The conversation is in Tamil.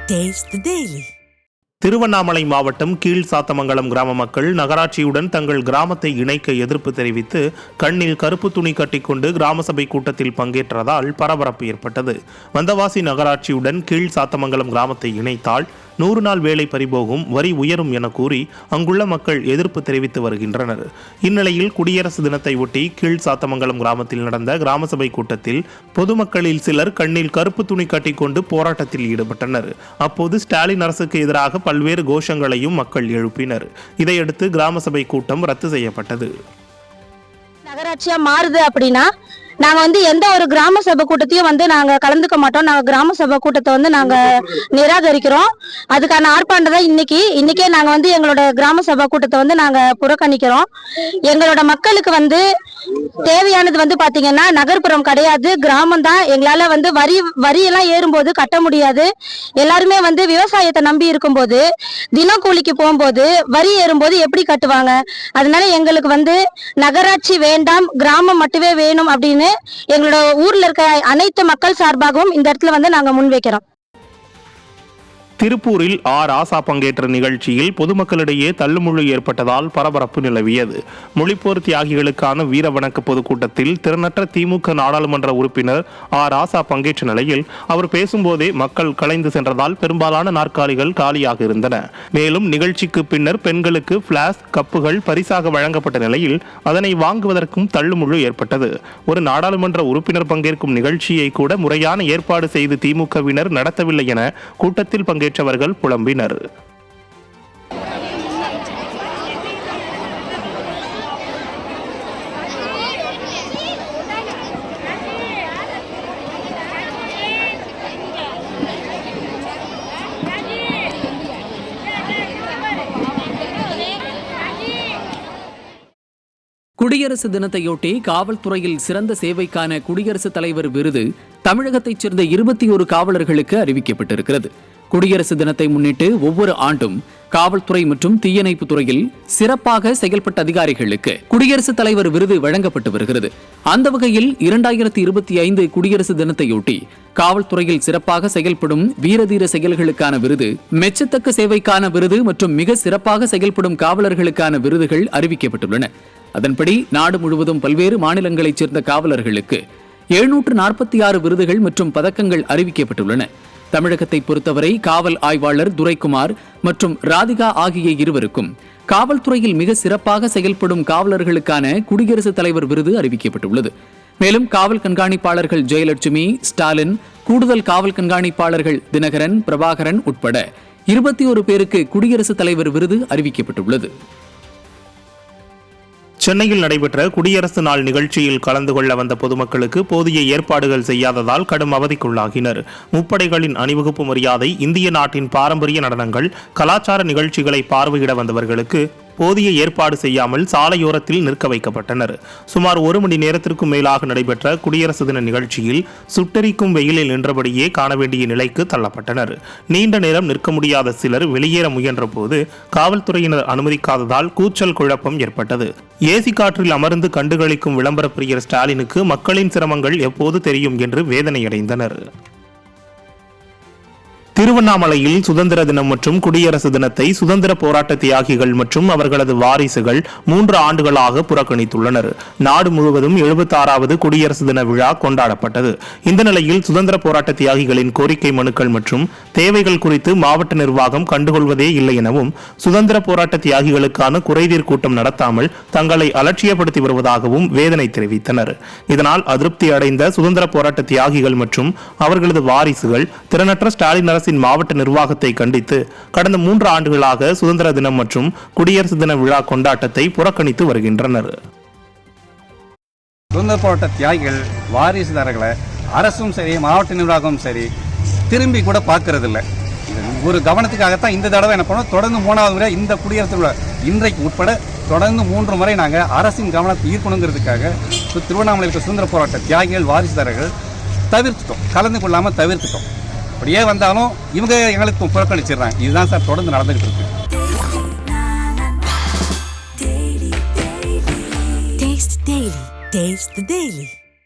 Taste the Daily. திருவண்ணாமலை மாவட்டம் கீழ் சாத்தமங்கலம் கிராம மக்கள் நகராட்சியுடன் தங்கள் கிராமத்தை இணைக்க எதிர்ப்பு தெரிவித்து கண்ணில் கருப்பு துணி கட்டிக்கொண்டு கிராம சபை கூட்டத்தில் பங்கேற்றதால் பரபரப்பு ஏற்பட்டது. வந்தவாசி நகராட்சியுடன் கீழ் சாத்தமங்கலம் கிராமத்தை இணைத்தால் 100 நாள் வேலை பறிபோகும், வரி உயரும் என கூறி அங்குள்ள மக்கள் எதிர்ப்பு தெரிவித்து வருகின்றனர். இந்நிலையில் குடியரசு தினத்தை ஒட்டி கீழ் சாத்தமங்கலம் கிராமத்தில் நடந்த கிராம சபை கூட்டத்தில் பொதுமக்களில் சிலர் கண்ணில் கருப்பு துணி கட்டிக்கொண்டு போராட்டத்தில் ஈடுபட்டனர். அப்போது ஸ்டாலின் அரசுக்கு எதிராக பல்வேறு கோஷங்களையும் மக்கள் எழுப்பினர். இதையடுத்து கிராம சபை கூட்டம் ரத்து செய்யப்பட்டது. நகராட்சியா மாறுது அப்படின்னா நாங்க எந்த ஒரு கிராம சபை கூட்டத்தையும் நாங்க கலந்துக்க மாட்டோம். நாங்க கிராம சபை கூட்டத்தை நாங்க நிராகரிக்கிறோம். அதுக்கான ஆர்ப்பாட்டம் தான் இன்னைக்கே நாங்க எங்களோட கிராம சபை கூட்டத்தை நாங்க புறக்கணிக்கிறோம். எங்களோட மக்களுக்கு தேவையானது பாத்தீங்கன்னா நகர்ப்புறம் கிடையாது, கிராமம் தான். எங்களால வரி எல்லாம் ஏறும்போது கட்ட முடியாது. எல்லாருமே விவசாயத்தை நம்பி இருக்கும்போது தினக்கூலிக்கு போகும்போது வரி ஏறும்போது எப்படி கட்டுவாங்க? அதனால எங்களுக்கு நகராட்சி வேண்டாம், கிராமம் மட்டுமே வேணும் அப்படின்னு எங்களோட ஊர்ல இருக்க அனைத்து மக்கள் சார்பாகவும் இந்த இடத்துல நாங்க முன்வைக்கிறோம். திருப்பூரில் ராசா பங்கேற்ற நிகழ்ச்சியில் பொதுமக்களிடையே தள்ளுமுள்ளு ஏற்பட்டதால் பரபரப்பு நிலவியது. மொழிப்போர் தியாகிகளுக்கான வீர வணக்க பொதுக்கூட்டத்தில் திறனற்ற திமுக நாடாளுமன்ற உறுப்பினர் ராசா பங்கேற்ற நிலையில் அவர் பேசும்போதே மக்கள் கலைந்து சென்றதால் பெரும்பாலான நாற்காலிகள் காலியாக இருந்தன. மேலும் நிகழ்ச்சிக்கு பின்னர் பெண்களுக்கு பிளாஸ் கப்புகள் பரிசாக வழங்கப்பட்ட நிலையில் அதனை வாங்குவதற்கும் தள்ளுமுள்ளு ஏற்பட்டது. ஒரு நாடாளுமன்ற உறுப்பினர் பங்கேற்கும் நிகழ்ச்சியை கூட முறையான ஏற்பாடு செய்து திமுகவினர் நடத்தவில்லை என கூட்டத்தில் பங்கேற்றவர்கள் புலம்பினர். குடியரசு தினத்தையொட்டி காவல்துறையில் சிறந்த சேவைக்கான குடியரசுத் தலைவர் விருது தமிழகத்தைச் சேர்ந்த 21 காவலர்களுக்கு அறிவிக்கப்பட்டிருக்கிறது. குடியரசு தினத்தை முன்னிட்டு ஒவ்வொரு ஆண்டும் காவல்துறை மற்றும் தீயணைப்பு துறையில் சிறப்பாக செயல்பட்ட அதிகாரிகளுக்கு குடியரசுத் தலைவர் விருது வழங்கப்பட்டு வருகிறது. அந்த வகையில் 2025 குடியரசு தினத்தையொட்டி காவல்துறையில் சிறப்பாக செயல்படும் வீரதீர செயல்களுக்கான விருது, மெச்சத்தக்க சேவைக்கான விருது மற்றும் மிக சிறப்பாக செயல்படும் காவலர்களுக்கான விருதுகள் அறிவிக்கப்பட்டுள்ளன. அதன்படி நாடு முழுவதும் பல்வேறு மாநிலங்களைச் சேர்ந்த காவலர்களுக்கு 746 விருதுகள் மற்றும் பதக்கங்கள் அறிவிக்கப்பட்டுள்ளன. தமிழகத்தை பொறுத்தவரை காவல் ஆய்வாளர் துரைக்குமார் மற்றும் ராதிகா ஆகிய இருவருக்கும் காவல்துறையில் மிக சிறப்பாக செயல்படும் காவலர்களுக்கான குடியரசுத் தலைவர் விருது அறிவிக்கப்பட்டுள்ளது. மேலும் காவல் கண்காணிப்பாளர்கள் ஜெயலட்சுமி, ஸ்டாலின், கூடுதல் காவல் கண்காணிப்பாளர்கள் தினகரன், பிரபாகரன் உட்பட 21 பேருக்கு குடியரசுத் தலைவர் விருது அறிவிக்கப்பட்டுள்ளது. சென்னையில் நடைபெற்ற குடியரசு நாள் நிகழ்ச்சியில் கலந்து கொள்ள வந்த பொதுமக்களுக்கு போதிய ஏற்பாடுகள் செய்யாததால் கடும் அவதிக்குள்ளாகினர். முப்படைகளின் அணிவகுப்பு மரியாதை, இந்திய நாட்டின் பாரம்பரிய நடனங்கள், கலாச்சார நிகழ்ச்சிகளை பார்வையிட வந்தவர்களுக்கு போதிய ஏற்பாடு செய்யாமல் சாலையோரத்தில் நிற்க வைக்கப்பட்டனர். சுமார் 1 மணி நேரத்திற்கும் மேலாக நடைபெற்ற குடியரசு தின நிகழ்ச்சியில் சுட்டெரிக்கும் வெயிலில் நின்றபடியே காண வேண்டிய நிலைக்கு தள்ளப்பட்டனர். நீண்ட நேரம் நிற்க முடியாத சிலர் வெளியேற முயன்ற போது காவல்துறையினர் அனுமதிக்காததால் கூச்சல் குழப்பம் ஏற்பட்டது. ஏசி காற்றில் அமர்ந்து கண்டுகளிக்கும் விளம்பர பிரியர் ஸ்டாலினுக்கு மக்களின் சிரமங்கள் எப்போது தெரியும் என்று வேதனையடைந்தனர். திருவண்ணாமலையில் சுதந்திர தினம் மற்றும் குடியரசு தினத்தை சுதந்திர போராட்ட தியாகிகள் மற்றும் அவர்களது வாரிசுகள் 3 ஆண்டுகளாக புறக்கணித்துள்ளனர். நாடு முழுவதும் 76வது குடியரசு தின விழா கொண்டாடப்பட்டது. இந்த நிலையில் சுதந்திர போராட்ட தியாகிகளின் கோரிக்கை மனுக்கள் மற்றும் தேவைகள் குறித்து மாவட்ட நிர்வாகம் கண்டுகொள்வதே இல்லை எனவும், சுதந்திர போராட்ட தியாகிகளுக்கான குறைதீர் கூட்டம் நடத்தாமல் தங்களை அலட்சியப்படுத்தி வருவதாகவும் வேதனை தெரிவித்தனர். இதனால் அதிருப்தி அடைந்த சுதந்திர போராட்ட தியாகிகள் மற்றும் அவர்களது வாரிசுகள் திறனற்ற ஸ்டாலின் அரசு மாவட்ட நிர்வாகத்தை கண்டித்து கடந்த 3 ஆண்டுகளாக சுதந்திர தினம் மற்றும் குடியரசு தின விழா கொண்டாட்டத்தை புறக்கணித்து வருகின்றனர். சுதந்திர போராட்ட தியாகிகள் வாரிசுதாரர்களை அரசும் சரி, மாவட்ட நிர்வாகமும் சரி திரும்பி கூட பார்க்கறது இல்லை. ஒரு கவனத்துக்காகத்தான் இந்த தடவை என்ன பண்ணோம், தொடர்ந்து 3வது முறை இந்த குடியரசு விழா இன்றைக்கு உட்பட தொடர்ந்து 3 முறை நாங்கள் அரசின் கவனத்தை ஈர்க்கணுங்கிறதுக்காக திருவண்ணாமலையில் சுதந்திர போராட்ட தியாகிகள் வாரிசுதாரர்கள் தவிர்த்துட்டோம், கலந்து கொள்ளாமல் தவிர்த்துட்டோம். அப்படியே வந்தாலும் இவங்க எங்களுக்கு புறக்கணிச்சிடுறாங்க. இதுதான் சார் தொடர்ந்து நடந்துகிட்டு இருக்கு. Taste the Daily.